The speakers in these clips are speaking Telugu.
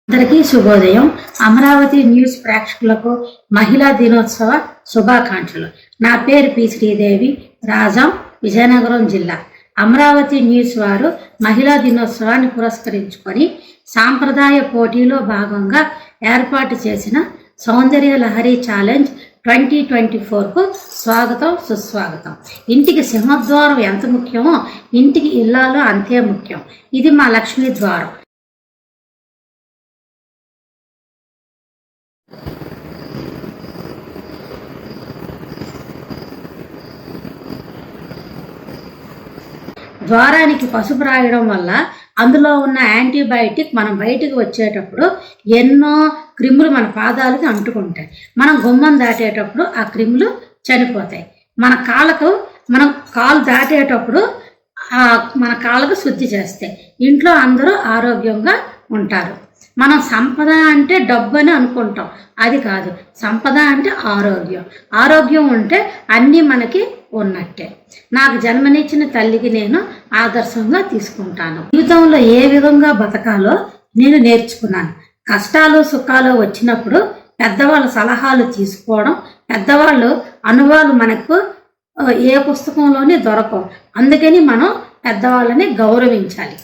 అందరికీ శుభోదయం. అమరావతి న్యూస్ ప్రేక్షకులకు మహిళా దినోత్సవ శుభాకాంక్షలు. నా పేరు పి శ్రీదేవి, రాజాం, విజయనగరం జిల్లా. అమరావతి న్యూస్ వారు మహిళా దినోత్సవాన్ని పురస్కరించుకొని సాంప్రదాయ పోటీలో భాగంగా ఏర్పాటు చేసిన సౌందర్య లహరి ఛాలెంజ్ 2024కు స్వాగతం, సుస్వాగతం. ఇంటికి సింహద్వారం ఎంత ముఖ్యమో ఇంటికి ఇల్లాలు అంతే ముఖ్యం. ఇది మా లక్ష్మీ ద్వారం. ద్వారానికి పసుపు రాయడం వల్ల అందులో ఉన్న యాంటీబయాటిక్ మనం బయటకు వచ్చేటప్పుడు ఎన్నో క్రిములు మన పాదాలకి అంటుకుంటాయి. మనం గుమ్మం దాటేటప్పుడు ఆ క్రిములు చనిపోతాయి. మనం కాలు దాటేటప్పుడు మన కాళ్ళకు శుద్ధి చేస్తాయి. ఇంట్లో అందరూ ఆరోగ్యంగా ఉంటారు. మనం సంపద అంటే డబ్బు అని అనుకుంటాం, అది కాదు. సంపద అంటే ఆరోగ్యం. ఆరోగ్యం ఉంటే అన్నీ మనకి ఉన్నట్టే. నాకు జన్మనిచ్చిన తల్లికి నేను ఆదర్శంగా తీసుకుంటాను. జీవితంలో ఏ విధంగా బతకాలో నేను నేర్చుకున్నాను. కష్టాలు సుఖాలు వచ్చినప్పుడు పెద్దవాళ్ళ సలహాలు తీసుకోవడం, పెద్దవాళ్ళు అనుభవాలు మనకు ఏ పుస్తకంలోనే దొరకవు. అందుకని మనం పెద్దవాళ్ళని గౌరవించాలి.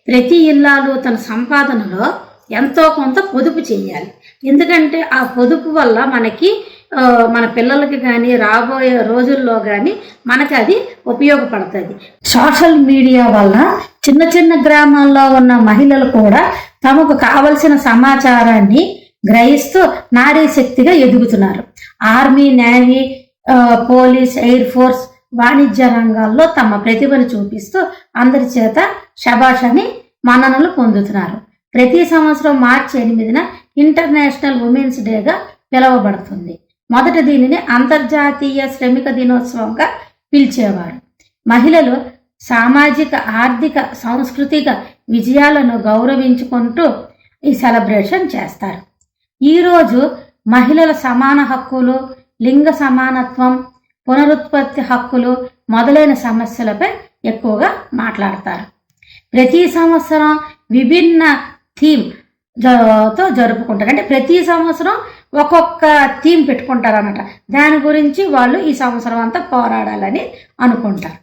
ప్రతి ఇల్లాలు తన సంపాదనలో ఎంతో కొంత పొదుపు చేయాలి. ఎందుకంటే ఆ పొదుపు వల్ల మనకి మన పిల్లలకి కానీ రాబోయే రోజుల్లో కానీ మనకి అది ఉపయోగపడుతుంది. సోషల్ మీడియా వల్ల చిన్న చిన్న గ్రామాల్లో ఉన్న మహిళలు కూడా తమకు కావలసిన సమాచారాన్ని గ్రహిస్తూ నారీ శక్తిగా ఎదుగుతున్నారు. Army, navy, police, air force, వాణిజ్య రంగాల్లో తమ ప్రతిభను చూపిస్తూ అందరి చేత శభాష్ అని మన్ననలు పొందుతున్నారు. ప్రతి సంవత్సరం మార్చి 8న ఇంటర్నేషనల్ ఉమెన్స్ డేగా పిలువబడుతుంది. మొదట దీనిని అంతర్జాతీయ శ్రమిక దినోత్సవంగా పిలిచేవారు. మహిళలు సామాజిక, ఆర్థిక, సాంస్కృతిక విజయాలను గౌరవించుకుంటూ ఈ సెలబ్రేషన్ చేస్తారు. ఈరోజు మహిళల సమాన హక్కులు, లింగ సమానత్వం, పునరుత్పత్తి హక్కులు మొదలైన సమస్యలపై ఎక్కువగా మాట్లాడతారు. ప్రతి సంవత్సరం విభిన్న థీమ్తో జరుపుకుంటారు. అంటే ప్రతి సంవత్సరం ఒక్కొక్క థీమ్ పెట్టుకుంటారు అన్నమాట. దాని గురించి వాళ్ళు ఈ సంవత్సరం అంతా పోరాడాలని అనుకుంటారు.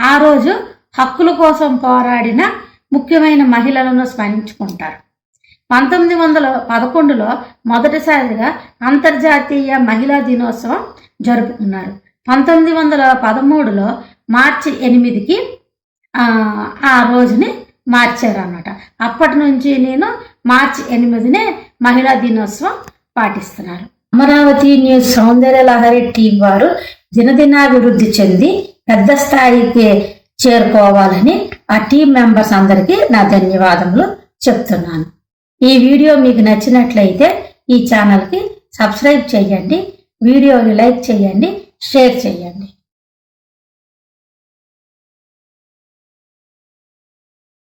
ఆ రోజు హక్కుల కోసం పోరాడిన ముఖ్యమైన మహిళలను స్మరించుకుంటారు. 1911లో మొదటిసారిగా అంతర్జాతీయ మహిళా దినోత్సవం జరుపుకున్నారు. 1913లో మార్చి 8కి ఆ రోజుని మార్చారన్నమాట. అప్పటి నుంచి నేను మార్చి 8నే మహిళా దినోత్సవం పాటిస్తున్నారు. అమరావతి న్యూస్ సౌందర్య లహరి టీం వారు దినదినాభివృద్ధి చెంది పెద్ద స్థాయికి చేరుకోవాలని ఆ టీం మెంబర్స్ అందరికీ నా ధన్యవాదములు చెప్తున్నాను. ఈ వీడియో మీకు నచ్చినట్లయితే ఈ ఛానల్కి సబ్స్క్రైబ్ చేయండి, వీడియోని లైక్ చేయండి, షేర్ చేయండి.